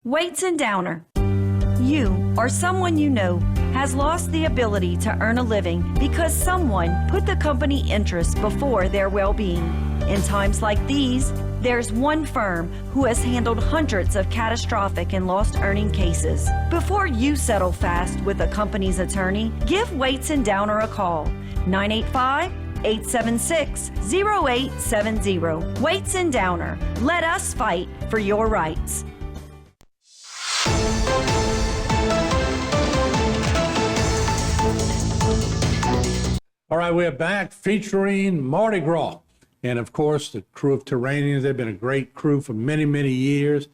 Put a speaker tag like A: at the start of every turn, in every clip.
A: Weights and Downer. You or someone you know has lost the ability to earn a living because someone put the company interests before their well-being. In times like these, there's one firm who has handled hundreds of catastrophic and lost earning cases. Before you settle fast with a company's attorney, give Weights and Downer a call. 985-876-0870. Weights and Downer. Let us fight for your rights.
B: All right, we're back featuring Mardi Gras. And of course, the crew of Terreanians. They've been a great crew for many, many years.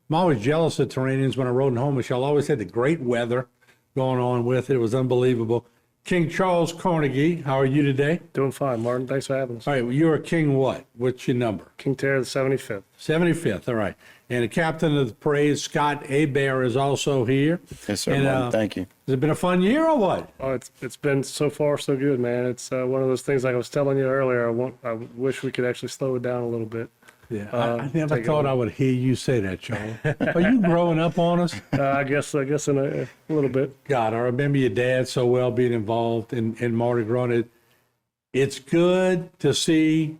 B: I'm always jealous of Terreanians. When I rode in Houma, y'all always had the great weather going on with it. It was unbelievable. King Charles Carnegie, how are you today?
C: Doing fine, Martin. Thanks for having us.
B: All right, well, you're a king what? What's your number?
C: King Terre, the 75th.
B: 75th, all right. And the captain of the parade, Scott Hebert, is also here.
D: Yes, sir.
B: And,
D: Martin, thank you.
B: Has it been a fun year or what?
C: Oh, it's been so far so good, man. It's one of those things like I was telling you earlier. I wish we could actually slow it down a little bit.
B: Yeah, I never thought I would hear you say that, Charles. Are you growing up on us?
C: I guess in a little bit.
B: God, I remember your dad so well being involved in Mardi Gras. It's good to see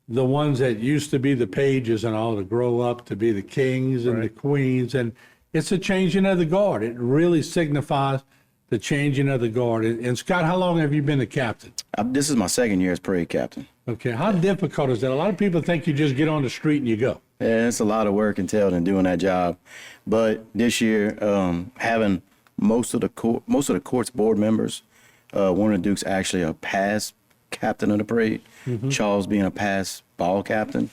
B: the ones that used to be the pages and all to grow up to be the kings and the queens. And it's a changing of the guard. It really signifies the changing of the guard. And Scott, how long have you been the captain?
D: This is my second year as parade captain.
B: Okay, how difficult is that? A lot of people think you just get on the street and you go.
D: Yeah, it's a lot of work entailed in doing that job. But this year, having most of the court's board members, one of the Dukes actually a past captain of the parade, Charles being a past ball captain,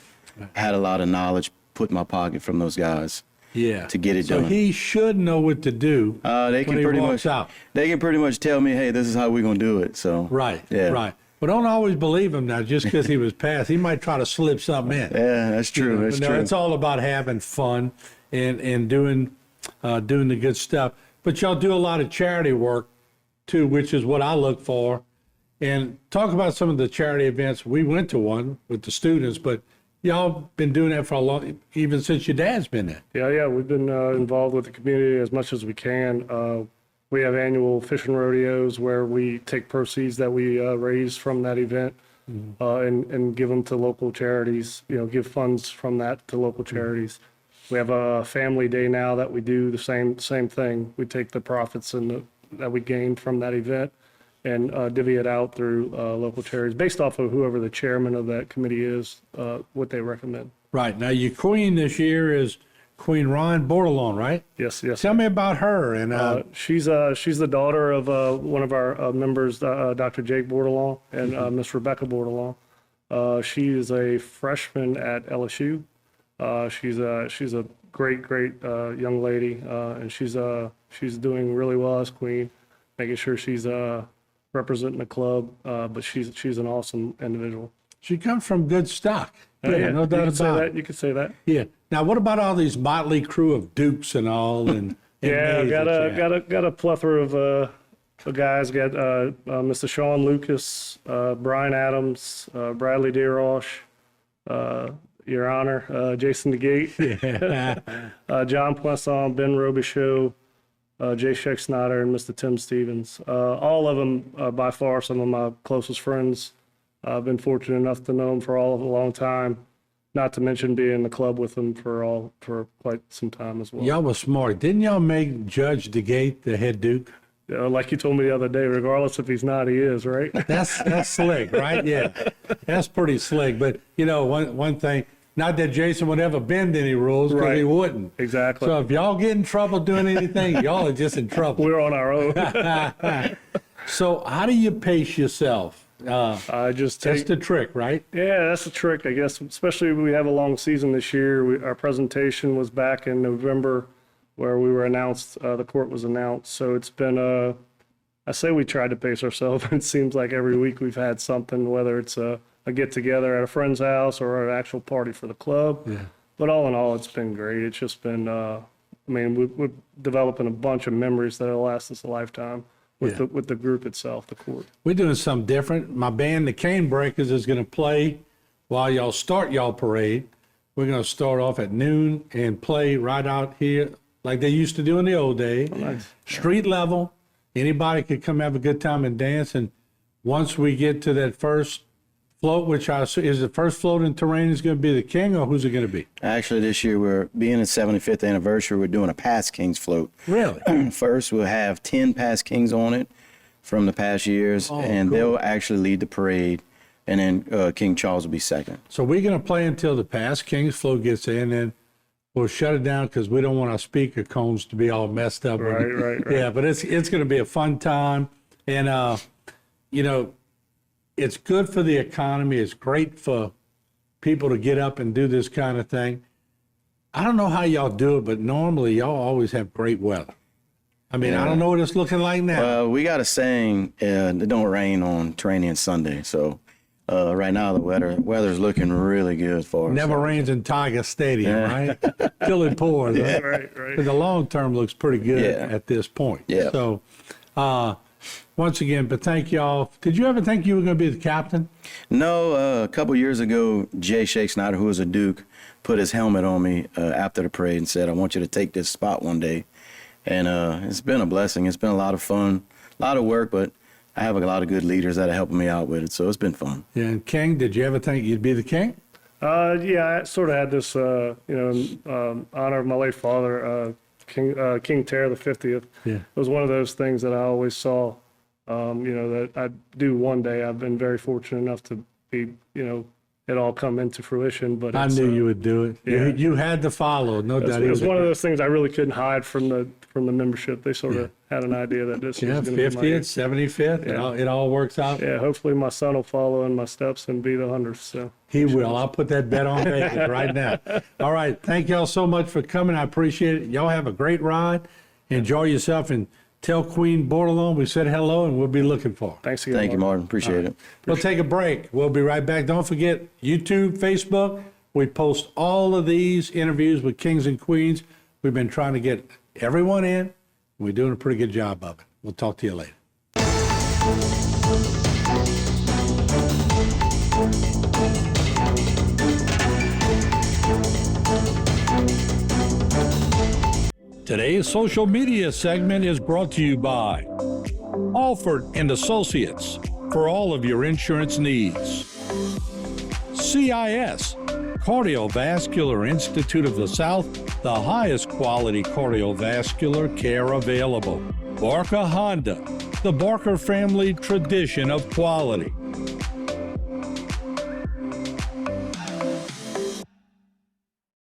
D: had a lot of knowledge put in my pocket from those guys.
B: Yeah,
D: to get it done.
B: So he should know what to do.
D: They can
B: when
D: pretty
B: he walks
D: much
B: out.
D: They can pretty much tell me, hey, this is how we're gonna do it. So
B: right,
D: yeah.
B: right. But don't always believe him now just because he was passed. He might try to slip something in.
D: Yeah, that's true. That's true.
B: It's all about having fun and doing the good stuff. But y'all do a lot of charity work too, which is what I look for. And talk about some of the charity events. We went to one with the students, but y'all been doing that for a long, even since your dad's been there.
C: Yeah, we've been involved with the community as much as we can. We have annual fishing rodeos where we take proceeds that we raise from that event and give them to local charities, give funds from that to local charities. We have a family day now that we do the same thing. We take the profits that we gain from that event and divvy it out through local charities based off of whoever the chairman of that committee is, what they recommend.
B: Right. Now, your queen this year is Queen Ron Bordelon, right?
C: Yes.
B: Tell me about her. And
C: she's the daughter of one of our members, Dr. Jake Bordelon, and Miss Rebecca Bordelon. She is a freshman at LSU. She's a great young lady, and she's doing really well as queen, making sure she's representing the club. But she's an awesome individual.
B: She comes from good stock.
C: Yeah,
B: no doubt about it.
C: You could say that.
B: Yeah. Now, what about all these motley crew of Dukes and all? And
C: yeah, got a plethora of guys. Got Mr. Sean Lucas, Brian Adams, Bradley DeRoche, Your Honor, Jason DeGate, John Poisson, Ben Robichaud, Jay Sheck Snyder, and Mr. Tim Stevens. All of them, by far, some of my closest friends. I've been fortunate enough to know them for a long time. Not to mention being in the club with them for quite some time as well.
B: Y'all was smart. Didn't y'all make Judge DeGate the head Duke?
C: Like you told me the other day, regardless if he's not, he is, right?
B: That's slick, right? Yeah, that's pretty slick. But one thing, not that Jason would ever bend any rules, because he wouldn't.
C: Exactly.
B: So if y'all get in trouble doing anything, y'all are just in trouble.
C: We're on our own.
B: So how do you pace yourself? That's the trick, right?
C: Yeah, that's the trick, I guess. Especially we have a long season this year. Our presentation was back in November, where we were announced. The court was announced. So it's been I say we tried to pace ourselves. It seems like every week we've had something, whether it's a get together at a friend's house or an actual party for the club. Yeah. But all in all, it's been great. It's just been. We're developing a bunch of memories that'll last us a lifetime. With the group itself, the court.
B: We're doing something different. My band, the Cane Breakers, is going to play while y'all start y'all parade. We're going to start off at noon and play right out here like they used to do in the old days.
C: Nice.
B: Street level. Anybody could come have a good time and dance. And once we get to that first float, which is the first float in Terreanians going to be the king, or who's it going to be?
D: Actually, this year we're being the 75th anniversary. We're doing a past kings float.
B: Really?
D: First, we'll have 10 past kings on it from the past years, and
B: cool.
D: they'll actually lead the parade. And then King Charles will be second.
B: So we're going to play until the past king's float gets in, and then we'll shut it down because we don't want our speaker cones to be all messed up.
C: Right.
B: Yeah, but it's going to be a fun time. And, you know, it's good for the economy. It's great for people to get up and do this kind of thing. I don't know how y'all do it, but normally y'all always have great weather. I mean, I don't know what it's looking like now.
D: Well, we got a saying, it don't rain on Terreanian Sunday. So right now the weather's looking really good for us.
B: Never rains in Tiger Stadium, right? Till it pours.
C: Yeah,
B: Right?
C: right.
B: But the long term looks pretty good
D: Yeah.
B: at this point.
D: Yeah.
B: So, once again, but thank y'all. Did you ever think you were going to be the captain?
D: No, a couple years ago, Jay Shake Snyder, who was a Duke, put his helmet on me after the parade and said, I want you to take this spot one day. And it's been a blessing. It's been a lot of fun, a lot of work, but I have a lot of good leaders that are helping me out with it. So it's been fun.
B: Yeah. And King, did you ever think you'd be the king?
C: Yeah, I sort of had this, in honor of my late father, King Terre the 50th.
B: Yeah.
C: It was one of those things that I always saw, that I'd do one day. I've been very fortunate enough to be, it all come into fruition. But
B: I knew you would do it.
C: Yeah.
B: You had to follow, no doubt.
C: It was one of those things I really couldn't hide from the membership. They sort of had an idea that this
B: Yeah,
C: was going to be my year.
B: 50th, 75th,
C: Yeah.
B: it all works out.
C: Yeah, hopefully my son will follow in my steps and be the 100th. So
B: He will. I'll put that bet on Vegas right now. All right. Thank y'all so much for coming. I appreciate it. Y'all have a great ride. Enjoy yourself, and tell Queen Bordelon we said hello, and we'll be looking for her.
C: thanks again.
D: Thank you, Martin. Appreciate it.
B: We'll take a break. We'll be right back. Don't forget YouTube, Facebook. We post all of these interviews with kings and queens. We've been trying to get everyone in. We're doing a pretty good job of it. We'll talk to you later. Today's social media segment is brought to you by Alford and Associates for all of your insurance needs. CIS, Cardiovascular Institute of the South, the highest quality cardiovascular care available. Barker Honda, the Barker family tradition of quality.